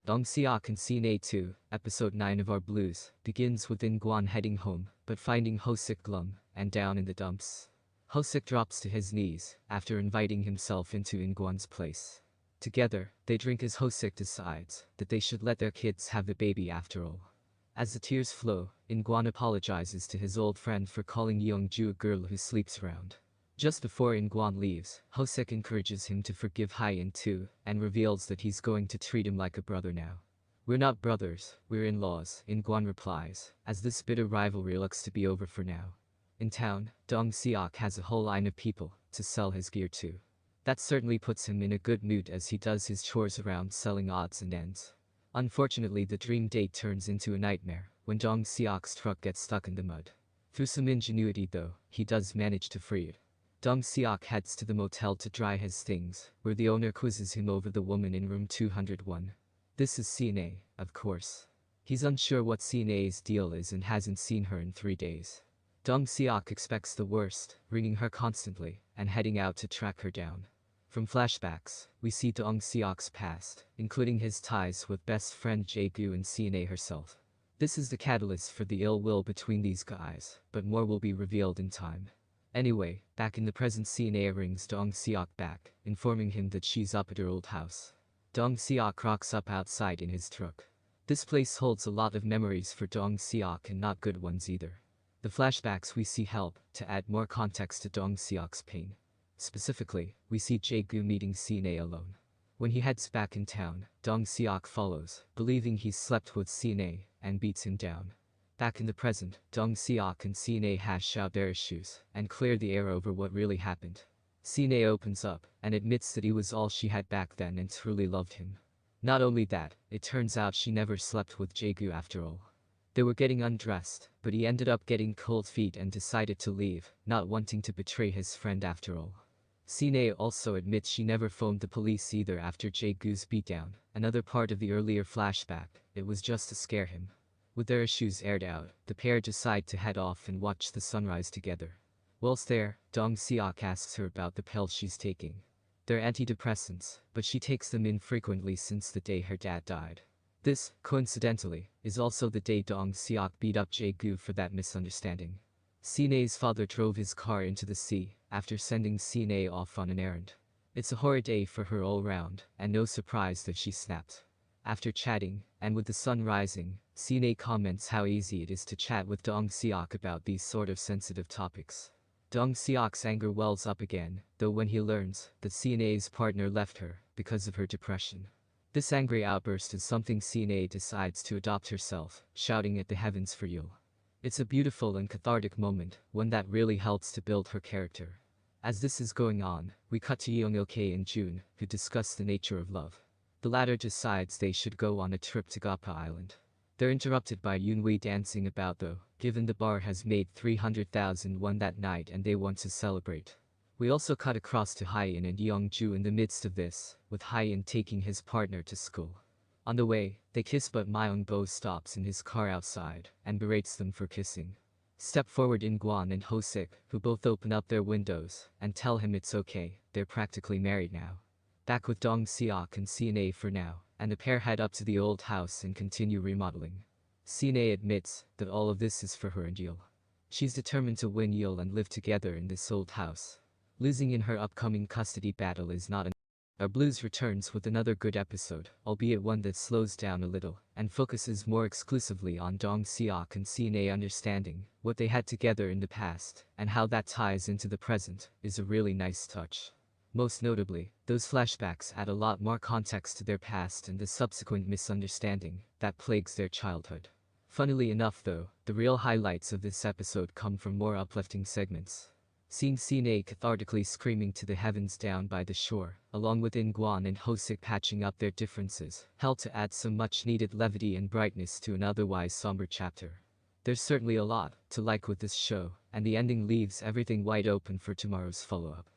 Dong Seok and Scene A2, Episode 9 of Our Blues, begins with In Guan heading home, but finding Hosik glum and down in the dumps. Hosik drops to his knees, after inviting himself into In Guan's place. Together, they drink as Hosik decides that they should let their kids have the baby after all. As the tears flow, In Guan apologizes to his old friend for calling Young-ju a girl who sleeps around. Just before In Guan leaves, Hosek encourages him to forgive Hye-in too, and reveals that he's going to treat him like a brother now. "We're not brothers, we're in-laws," In Guan replies, as this bitter rivalry looks to be over for now. In town, Dong Seok has a whole line of people to sell his gear to. That certainly puts him in a good mood as he does his chores around selling odds and ends. Unfortunately, the dream date turns into a nightmare when Dong Seok's truck gets stuck in the mud. Through some ingenuity though, he does manage to free it. Dong Seok heads to the motel to dry his things, where the owner quizzes him over the woman in room 201. This is Sine, of course. He's unsure what Sine's deal is and hasn't seen her in 3 days. Dong Seok expects the worst, ringing her constantly, and heading out to track her down. From flashbacks, we see Dong Seok's past, including his ties with best friend Jae-gu and Sine herself. This is the catalyst for the ill will between these guys, but more will be revealed in time. Anyway, back in the present, Sine rings Dong Seok back, informing him that she's up at her old house. Dong Seok rocks up outside in his truck. This place holds a lot of memories for Dong Seok and not good ones either. The flashbacks we see help to add more context to Dong Seok's pain. Specifically, we see Jae-gu meeting Sine alone. When he heads back in town, Dong Seok follows, believing he's slept with Sine, and beats him down. Back in the present, Dong Seok and Sine hash out their issues, and clear the air over what really happened. Sine opens up, and admits that he was all she had back then and truly loved him. Not only that, it turns out she never slept with Jae-gu after all. They were getting undressed, but he ended up getting cold feet and decided to leave, not wanting to betray his friend after all. Sine also admits she never phoned the police either after Jae-gu's beatdown, another part of the earlier flashback. It was just to scare him. With their issues aired out, the pair decide to head off and watch the sunrise together. Whilst there, Dong Seok asks her about the pills she's taking. They're antidepressants, but she takes them infrequently since the day her dad died. This, coincidentally, is also the day Dong Seok beat up Jae-gu for that misunderstanding. Sine's father drove his car into the sea, after sending Sine off on an errand. It's a horrid day for her all round, and no surprise that she snapped. After chatting, and with the sun rising, Sine comments how easy it is to chat with Dong Seok about these sort of sensitive topics. Dong Seok's anger wells up again, though when he learns that Sine's partner left her because of her depression. This angry outburst is something Sine decides to adopt herself, shouting at the heavens for Yul. It's a beautiful and cathartic moment, one that really helps to build her character. As this is going on, we cut to Young-il and Jun, who discuss the nature of love. The latter decides they should go on a trip to Gappa Island. They're interrupted by Yoon-wee dancing about though, given the bar has made 300,000 won that night and they want to celebrate. We also cut across to Hye-in and Young-ju in the midst of this, with Hye-in taking his partner to school. On the way, they kiss but Myung-bo stops in his car outside, and berates them for kissing. Step forward In Guan and Hosik, who both open up their windows, and tell him it's okay, they're practically married now. Back with Dong Seok and Sine for now, and the pair head up to the old house and continue remodeling. Sine admits that all of this is for her and Yul. She's determined to win Yul and live together in this old house. Losing in her upcoming custody battle is not enough. Our Blues returns with another good episode, albeit one that slows down a little, and focuses more exclusively on Dong Seok and Sine understanding what they had together in the past, and how that ties into the present, is a really nice touch. Most notably, those flashbacks add a lot more context to their past and the subsequent misunderstanding that plagues their childhood. Funnily enough though, the real highlights of this episode come from more uplifting segments. Seeing Sine cathartically screaming to the heavens down by the shore, along with In Guan and Hosik patching up their differences, helped to add some much needed levity and brightness to an otherwise somber chapter. There's certainly a lot to like with this show, and the ending leaves everything wide open for tomorrow's follow-up.